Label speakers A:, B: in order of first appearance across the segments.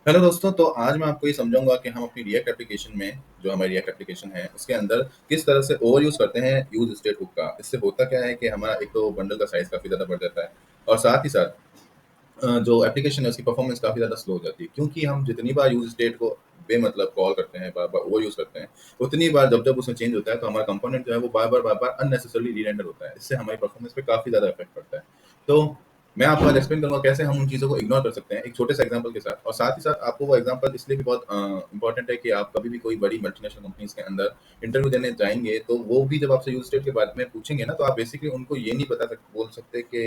A: Hello दोस्तों, तो आज मैं आपको ये समझाऊंगा कि हम अपनी रिएक्ट एप्लीकेशन में जो हमारी रिएक्ट एप्लीकेशन है उसके अंदर किस तरह से ओवर यूज़ करते हैं यूज स्टेट हुक का। इससे होता क्या है कि हमारा एक तो बंडल का साइज़ काफ़ी ज़्यादा बढ़ जाता है और साथ ही साथ जो एप्लीकेशन है उसकी परफॉर्मेंस काफ़ी ज़्यादा स्लो हो जाती है, क्योंकि हम जितनी बार यूज स्टेट को बेमतलब कॉल करते हैं, बार बार ओवर यूज़ करते हैं, उतनी बार जब जब उसमें चेंज होता है तो हमारा कंपोनेंट जो है वो बार बार अननेसेसरली रीरेंडर होता है। इससे हमारी परफॉर्मेंस पे काफ़ी ज़्यादा इफेक्ट पड़ता है। तो मैं आपको आज एक्सप्लेन करूँगा कैसे हम उन चीज़ों को इग्नोर कर सकते हैं एक छोटे से एग्जांपल के साथ। और साथ ही साथ आपको वो एग्जांपल इसलिए भी बहुत इंपॉर्टेंट है कि आप कभी भी कोई बड़ी मल्टीनेशनल कंपनीज के अंदर इंटरव्यू देने जाएंगे तो वो भी जब आपसे यूज स्टेट के बारे में पूछेंगे ना, तो आप बेसिकली उनको ये नहीं बोल सकते कि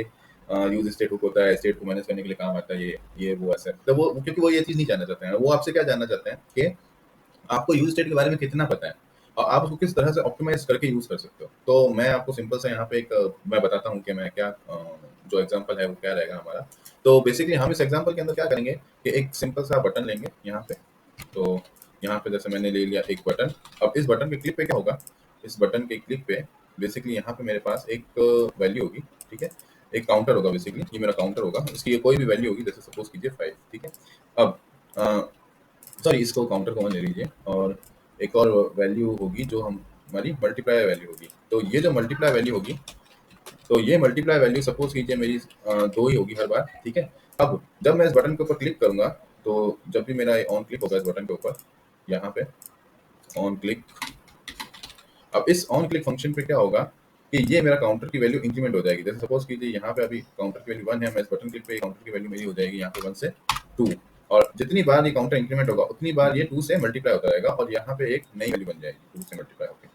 A: यूज स्टेट हुक होता है, स्टेट को मैनेज करने के लिए काम आता है, ये वो ऐसा है। तो वो क्योंकि वो ये चीज़ नहीं जानना चाहते हैं, वो आपसे क्या जानना चाहते हैं कि आपको यूज स्टेट के बारे में कितना पता है और आप उसको किस तरह से ऑप्टिमाइज करके यूज कर सकते हो। तो मैं आपको सिंपल सा यहाँ पे एक मैं बताता हूँ कि मैं क्या जो एग्जांपल है वो क्या रहेगा हमारा। तो बेसिकली हम इस एग्जांपल के अंदर क्या करेंगे कि एक सिंपल सा बटन लेंगे यहाँ पे। तो यहाँ पे जैसे मैंने ले लिया एक बटन। अब इस बटन के क्लिक पे क्या होगा, इस बटन के क्लिक पे बेसिकली यहाँ पे मेरे पास एक वैल्यू होगी, ठीक है। एक काउंटर होगा, बेसिकली ये मेरा काउंटर होगा, इसकी ये कोई भी वैल्यू होगी, जैसे सपोज कीजिए 5, ठीक है। अब सॉरी, इसको काउंटर कॉमन ले लीजिए और एक और वैल्यू होगी जो हम हमारी मल्टीप्लाई वैल्यू होगी। तो ये जो मल्टीप्लाई वैल्यू होगी, तो ये मल्टीप्लाई वैल्यू सपोज कीजिए मेरी 2 ही होगी हर बार, ठीक है। अब जब मैं इस बटन के ऊपर क्लिक करूंगा, तो जब भी मेरा ऑन क्लिक होगा इस बटन के ऊपर, यहाँ पे ऑन क्लिक, अब इस ऑन क्लिक फंक्शन पे क्या होगा कि ये मेरा काउंटर की वैल्यू इंक्रीमेंट हो जाएगी। जैसे सपोज कीजिए यहाँ पे अभी काउंटर की वैल्यू 1 है, मैं इस बटन क्लिक पे काउंटर की वैल्यू मेरी हो जाएगी यहाँ पे 1 से 2। और जितनी बार ये काउंटर इंक्रीमेंट होगा उतनी बार ये 2 से मल्टीप्लाई होता रहेगा और यहाँ पे एक नई वैल्यू बन जाएगी 2 से मल्टीप्लाई होकर।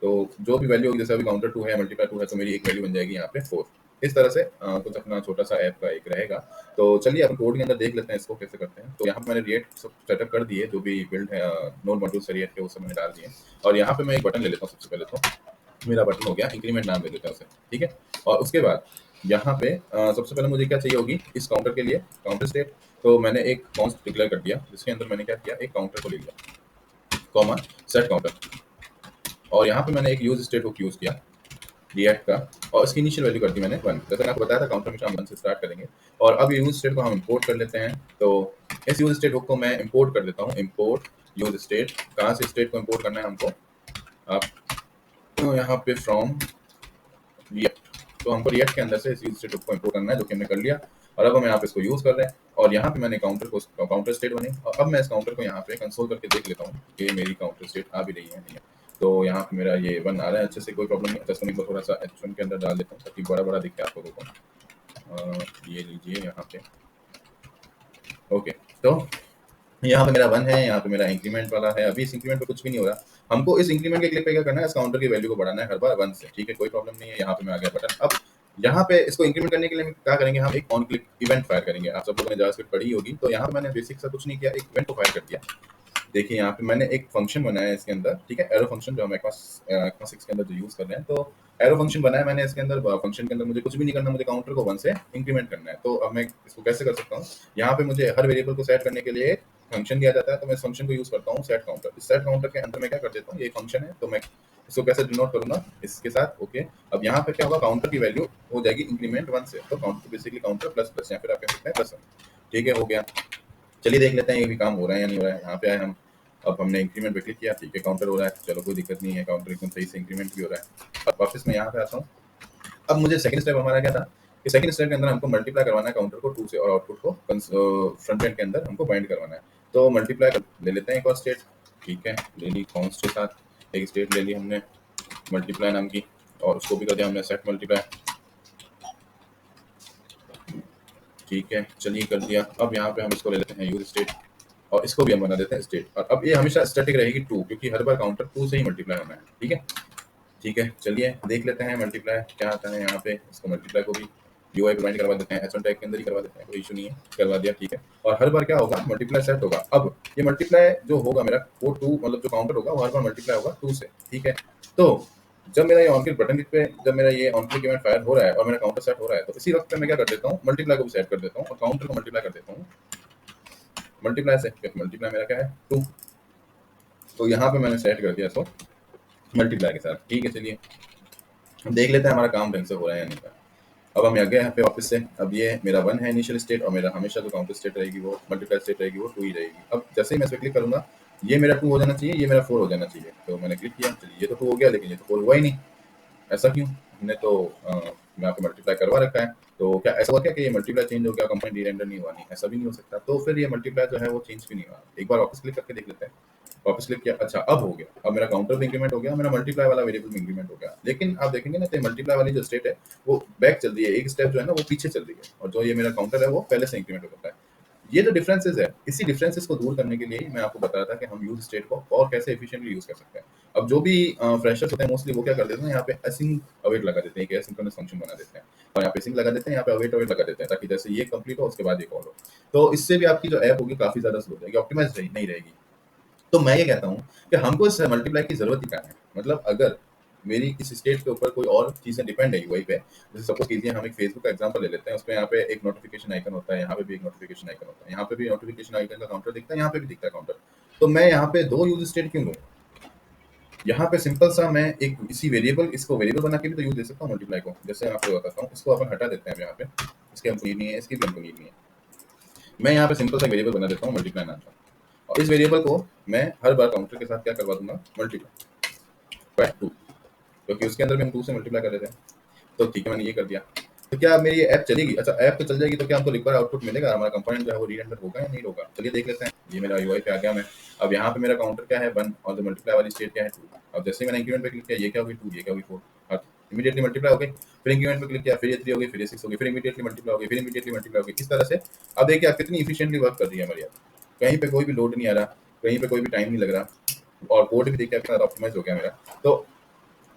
A: तो जो भी वैल्यू होगी, जैसे अभी काउंटर 2 है, मल्टीप्लाई 2 है, तो मेरी एक वैल्यू बन जाएगी यहाँ पे 4। इस तरह से कुछ अपना छोटा सा ऐप का एक रहेगा। तो चलिए अपन कोड के अंदर देख लेते हैं इसको कैसे करते हैं। तो यहाँ पे मैंने रिएक्ट सब सेटअप कर दिए, जो भी बिल्ड है नोड मॉड्यूल्स रिएक्ट के वो सब मैंने डाल दिए। और यहाँ पे मैं एक बटन ले लेता हूँ। सबसे पहले तो मेरा बटन हो गया, इंक्रीमेंट नाम दे देता है उसे, ठीक है। और उसके बाद यहाँ पे सबसे पहले मुझे क्या चाहिए होगी इस काउंटर के लिए, काउंटर स्टेट। तो मैंने एक काउंट डिक्लेयर कर दिया, जिसके अंदर मैंने क्या किया, एक काउंटर को ले लिया, कॉमा सेट काउंटर। और यहाँ पे मैंने एक यूज स्टेट हुक यूज किया रिएक्ट का, और इसकी इनिशियल वैल्यू कर दी मैंने 1। जैसे मैंने आपको बताया था काउंटर में हम 1 से स्टार्ट करेंगे। और अब यूज स्टेट को हम इंपोर्ट कर लेते हैं। तो इस यूज स्टेट हुक को मैं इंपोर्ट कर देता हूँ। इंपोर्ट यूज स्टेट, कहाँ से स्टेट को इंपोर्ट करना है हमको, आप तो यहाँ पे फ्रॉम रिएक्ट। तो हमको रिएक्ट के अंदर से इस यूज स्टेट को इंपोर्ट करना है, जो कि हमने कर लिया। और अब हम यहाँ पे इसको यूज कर रहे हैं। और यहाँ पे मैंने काउंटर स्टेट बनी। और अब मैं इस काउंटर को यहाँ पे कंसोल करके देख लेता हूँ कि मेरी काउंटर स्टेट आ भी रही है नहीं है। तो यहाँ पे मेरा ये 1 आ रहा है अच्छे से, कोई प्रॉब्लम नहीं है। जस्ट मैं इसको थोड़ा सा H1 के अंदर डाल देता हूँ ताकि बड़ा बड़ा दिखे आपको। देखो ये लीजिए यहाँ पे, ओके। तो यहाँ पे मेरा 1 है, यहाँ पे मेरा इंक्रीमेंट वाला है। अभी इस इंक्रीमेंट पे कुछ भी नहीं हो रहा। हमको इस इंक्रीमेंट के क्लिक पे क्या करना है, इस काउंटर की वैल्यू को बढ़ाना है हर बार 1 से, ठीक है, कोई प्रॉब्लम नहीं है। यहाँ पे मैं आ गया बटन। अब यहाँ पे इसको इंक्रीमेंट करने के लिए हम क्या करेंगे, हम एक ऑन क्लिक इवेंट फायर करेंगे। आप सब लोगों ने जावास्क्रिप्ट पढ़ी होगी। तो यहाँ पे मैंने बेसिक सा कुछ नहीं किया, एक इवेंट को फायर कर दिया। देखिए यहाँ पे मैंने एक फंक्शन बनाया है इसके अंदर, ठीक है, एरो फंक्शन, जो हम ECMAScript 6 के अंदर जो यूज कर रहे हैं। तो एरो फंक्शन बनाया मैंने इसके अंदर। फंक्शन के अंदर मुझे कुछ भी नहीं करना, मुझे काउंटर को 1 से इंक्रीमेंट करना है। तो अब मैं इसको कैसे कर सकता हूँ, यहाँ पे मुझे हर वेरिएबल को सेट करने के लिए एक फंक्शन दिया जाता है। तो मैं इस फंक्शन को यूज करता हूँ सेट काउंटर। इस सेट काउंटर के अंदर मैं क्या कर देता हूँ, ये फंक्शन है, तो मैं इसको कैसे डिनोट करूंगा इसके साथ, ओके। अब यहाँ पे क्या होगा, काउंटर की वैल्यू हो जाएगी इंक्रीमेंट 1 से। तो counter basically counter plus plus, या फिर आप कह सकते हैं +1, ठीक है, हो गया। चलिए देख लेते हैं ये भी काम हो रहा है या नहीं हो रहा है। यहाँ पे आए हम, अब हमने इंक्रीमेंट पे क्लिक किया, ठीक है, काउंटर हो रहा है, चलो कोई दिक्कत नहीं है, काउंटर एकदम सही से इंक्रीमेंट भी हो रहा है। अब वापस मैं यहाँ पे आता हूँ। अब मुझे सेकंड स्टेप हमारा क्या था कि सेकंड स्टेप के अंदर हमको मल्टीप्लाई करवाना है काउंटर को 2 से, और आउटपुट को फ्रंट एंड के अंदर हमको बाइंड करवाना है। तो मल्टीप्लाई ले लेते हैं एक और स्टेट, ठीक है, ले ली कॉन्स्ट के साथ एक स्टेट ले ली हमने मल्टीप्लाई नाम की, और उसको भी कर दिया हमने सेट मल्टीप्लाई, ठीक है, चलिए कर दिया। अब यहाँ पे हम इसको ले लेते हैं यूज स्टेट, और इसको भी हम बना देते हैं स्टेट। और अब ये हमेशा स्टैटिक रहेगी 2, क्योंकि हर बार काउंटर 2 से ही मल्टीप्लाई होना है, ठीक है। ठीक है, चलिए देख लेते हैं मल्टीप्लाई क्या आता है यहाँ पे। इसको मल्टीप्लाई को भी यूआई पे बाइंड करवा देते हैं, H1 टैग के अंदर ही करवा देते हैं, कोई इशू नहीं है, करवा दिया, ठीक है। और हर बार क्या होगा, मल्टीप्लाई सेट होगा। अब ये मल्टीप्लाई जो होगा मेरा, वो 2 मतलब जो काउंटर होगा वो हर बार मल्टीप्लाई होगा 2 से, ठीक है। तो जब मेरा ये ऑन क्लिक बटन क्लिक पे, जब मेरा ये ऑन क्लिक इवेंट फायर हो रहा है और मेरा काउंटर सेट हो रहा है, तो इसी वक्त पे मैं क्या कर देता हूँ, मल्टीप्लाई को भी सेट कर देता हूँ और काउंटर को मल्टीप्लाई कर देता हूँ मल्टीप्लाई से। मल्टीप्लाई मेरा क्या है, 2। तो यहाँ पे मैंने सेट कर दिया इसको मल्टीप्लाई के साथ, ठीक है। चलिए देख लेते हैं हमारा काम ढंग से हो रहा है या नहीं। अब हम आ गए यहाँ पे वापस से, अब ये मेरा 1 है इनिशियल स्टेट और मेरा हमेशा जो काउंटर स्टेट रहेगी वो मल्टीप्लाई स्टेट रहेगी वो 2 ही रहेगी। अब जैसे ही मैं इस पे क्लिक करूँगा, ये मेरा 2 हो जाना चाहिए, ये मेरा 4 हो जाना चाहिए। तो मैंने क्लिक किया, चलिए ये तो 2 हो गया लेकिन ये तो 4 हुआ ही नहीं। ऐसा क्यों? हमने तो यहाँ पे मल्टीप्लाई करवा रखा है। तो क्या ऐसा हुआ क्या कि ये मल्टीप्लाई चेंज हो गया, कंपोनेंट री-रेंडर नहीं हुआ? नहीं, ऐसा भी नहीं हो सकता। तो फिर ये मल्टीप्लाई जो है वो चेंज क्यों नहीं हुआ? एक बार वापस क्लिक करके देख लेते हैं। वापस क्लिक किया, अच्छा अब हो गया। अब मेरा काउंटर भी इंक्रीमेंट हो गया, मेरा मल्टीप्लाई वाला वेरिएबल भी इंक्रीमेंट हो गया। लेकिन आप देखेंगे ना तो मल्टीप्लाई वाली जो स्टेट है वो बैक चल रही है, एक स्टेप जो है ना वो पीछे चल रही है और जो ये मेरा काउंटर है वो पहले से इंक्रीमेंट हो जाता है। ये जो डिफरेंसेस है, इसी डिफरेंसेस को दूर करने के लिए ही मैं आपको बता रहा था कि हम यूज स्टेट को और कैसे एफिशिएंटली यूज कर सकते हैं। अब जो भी फ्रेशर्स होते हैं मोस्टली वो क्या कर देते हैं, यहाँ पे असिंक अवेट लगा देते हैं, एक एसिंक्रोनस फंक्शन बना देते हैं और यहाँ पे सिंक लगा देते हैं, यहाँ पे अवेट अवेट लगा देते हैं ताकि जैसे ये कंप्लीट हो उसके बाद ये कॉल हो। तो इससे भी आपकी जो ऐप होगी काफी ज्यादा स्लो हो जाएगी, ऑप्टिमाइज नहीं रहेगी। तो मैं ये कहता हूँ कि हमको इस मल्टीप्लाई की जरूरत ही क्या है। मतलब अगर मेरी इस स्टेट के ऊपर कोई और चीजें डिपेंड है यूआई पे, जैसे सपोज कीजिए हम एक फेसबुक का एग्जांपल ले लेते हैं, उसमें यहाँ पे एक नोटिफिकेशन आइकन होता है, यहाँ पे भी एक नोटिफिकेशन आइकन होता है, यहाँ पे भी नोटिफिकेशन आइकन का काउंटर दिखता है, यहाँ पे भी दिखता है काउंटर। तो मैं यहाँ पे दो यूज स्टेट क्यों लूँ? यहाँ पे सिंपल सा मैं एक इसी वेरिएबल, इसको वेरिएबल बना के भी तो यूज दे सकता हूँ मल्टीप्लाई को। जैसे मैं आपको बताता हूँ, इसको अपन हटा देते हैं यहाँ पे, इसके हमको नीड नहीं है, इसकी भी हमको नीड नहीं है। मैं यहाँ पे सिंपल सा वेरिएबल बना देता हूँ मल्टीप्लाई नाम का, और इस वेरिएबल को मैं हर बार काउंटर के साथ क्या करवा दूंगा, मल्टीप्लाई बाय 2, क्योंकि उसके अंदर भी हम 2 से मल्टीप्लाई कर रहे थे। तो ठीक है, मैंने ये कर दिया। तो क्या मेरी ऐप चलेगी? अच्छा, ऐप तो चल जाएगी तो क्या हमको रिक्वायर्ड आउटपुट मिलेगा? हमारा कंपोनेंट जो है वो री-रेंडर होगा या नहीं होगा? चलिए देख लेते हैं। ये मेरा यूआई पे आ गया मैं। अब यहाँ पे मेरा काउंटर क्या है, 1, और जो मल्टीप्लाई वाली स्टेट क्या है, 2। अब जैसे ही मैंने इंक्रीमेंट पे क्लिक किया, ये क्या हुई, 2, ये क्या हुई, 4। अब इमीडिएटली मल्टीप्लाई हो गई। फिर इंक्रीमेंट पे क्लिक किया, फिर ये 3 हो गई, फिर ये 6 हो गई, फिर इमीडिएटली मल्टीप्लाई हो गई, फिर इमीडिएटली मल्टीप्लाई हो गई। इस तरह से अब देखिए आप कितनी एफिशिएंटली वर्क कर रही है हमारी ऐप। कहीं पे कोई भी लोड नहीं आ रहा, कहीं पे कोई भी टाइम नहीं लग रहा, और कोड भी देखिए कितना ऑप्टिमाइज हो गया मेरा। तो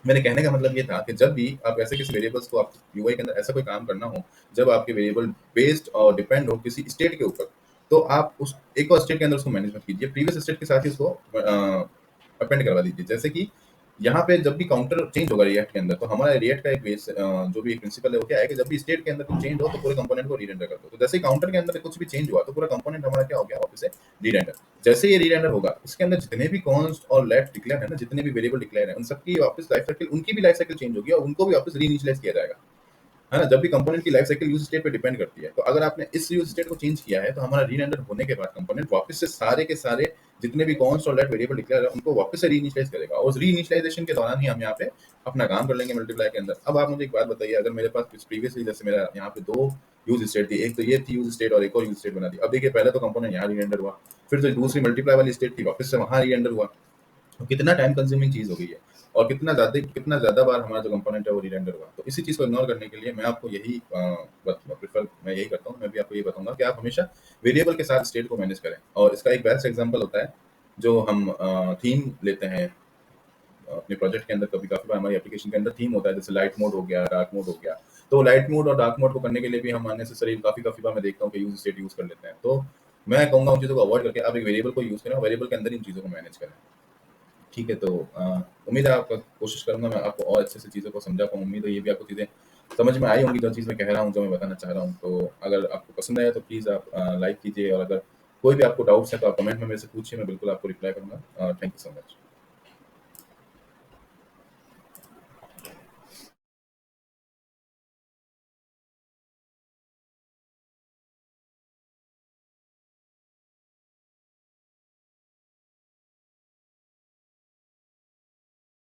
A: मेरे कहने का मतलब ये था कि जब भी आप ऐसे किसी वेरिएबल्स को आप यूआई के अंदर ऐसा कोई काम करना हो, जब आपके वेरिएबल बेस्ड और डिपेंड हो किसी स्टेट के ऊपर, तो आप उस एक और स्टेट के अंदर उसको मैनेज मत कीजिए, प्रीवियस स्टेट के साथ ही उसको अपेंड करवा दीजिए। जैसे कि यहाँ पे जब भी काउंटर चेंज होगा रिएक्ट के अंदर, तो हमारा रिएक्ट का एक बेस जो भी एक प्रिंसिपल है वो क्या है कि जब भी स्टेट के अंदर कुछ चेंज हो तो पूरे कंपोनेंट को री-रेंडर कर दो। तो जैसे ही काउंटर के अंदर कुछ भी चेंज हुआ तो पूरा कंपोनेंट हमारा क्या हो गया, वापस से री-रेंडर। जैसे ये री-रेंडर होगा, इसके अंदर जितने भी कॉन्स्ट और लेट डिक्लेयर है ना, जितने भी वेरिएबल डिक्लेयर है, उन सबकी वापस लाइफ साइकिल, उनकी भी लाइफ साइकिल चेंज होगी और उनको भी वापस री-इनिशियलाइज किया जाएगा। है ना? जब भी कंपोनेंट की लाइफ साइकिल यूज स्टेट पे डिपेंड करती है। तो अगर आपने इस यूज स्टेट को चेंज किया है, तो हमारा री-रेंडर होने के बाद कंपोनेंट वापस से सारे के सारे जितने भी कॉन्स्ट और लेट वेरिएबल डिक्लेयर है, उनको वापस से री-इनिशियलाइज करेगा और उस री-इनिशियलाइजेशन के दौरान ही हम यहाँ पे अपना काम कर लेंगे मल्टीप्लाई के अंदर। अब आप मुझे एक बात बताइए, अगर मेरे पास कुछ प्रीवियसली जैसे मेरा यहाँ पे 2 यूज स्टेट थी, एक तो ये थी यूज स्टेट और एक और यूज स्टेट बना दी। अब देखिए पहले तो कंपोनेंट यहाँ री-रेंडर हुआ, फिर जो दूसरी मल्टीप्लाई वाली स्टेट थी वापस से वहाँ री-रेंडर हुआ। तो कितना टाइम कंज्यूमिंग चीज़ हो गई है और कितना ज़्यादा बार हमारा जो कंपोनेंट है वो री-रेंडर हुआ। तो इसी चीज़ को इग्नोर करने के लिए मैं आपको यही प्रेफ़र मैं यही करता हूँ। मैं भी आपको ये बताऊँगा कि आप हमेशा वेरिएबल के साथ स्टेट को मैनेज करें, और इसका एक बेस्ट एग्ज़ाम्पल होता है, जो हम थीम लेते हैं अपने प्रोजेक्ट के अंदर। कभी काफ़ी बार हमारी एप्लीकेशन के अंदर थीम होता है, जैसे लाइट मोड हो गया, डार्क मोड हो गया। तो लाइट मोड और डार्क मोड को करने के लिए भी हम अननेसेसरी काफ़ी बार मैं देखता हूँ कि यूज़ स्टेट यूज़ कर लेते हैं। तो मैं कहूँगा उन चीज़ों को अवॉइड करके आप एक वेरिएबल को यूज़ करें और वेरिएबल के अंदर इन चीज़ों को मैनेज करें। ठीक है, तो उम्मीद है आपका कोशिश करूँगा मैं आपको और अच्छे से चीज़ों को समझा पाऊँ। उम्मीद है ये भी आपको चीज़ें समझ में आई होंगी, जो चीज़ मैं कह रहा हूँ, जो मैं बताना चाह रहा हूँ। तो अगर आपको पसंद आया तो प्लीज़ आप लाइक कीजिए, और अगर कोई भी आपको डाउट्स हैं तो आप कमेंट में मेरे से पूछिए, मैं बिल्कुल आपको रिप्लाई करूँगा। Thank you so much.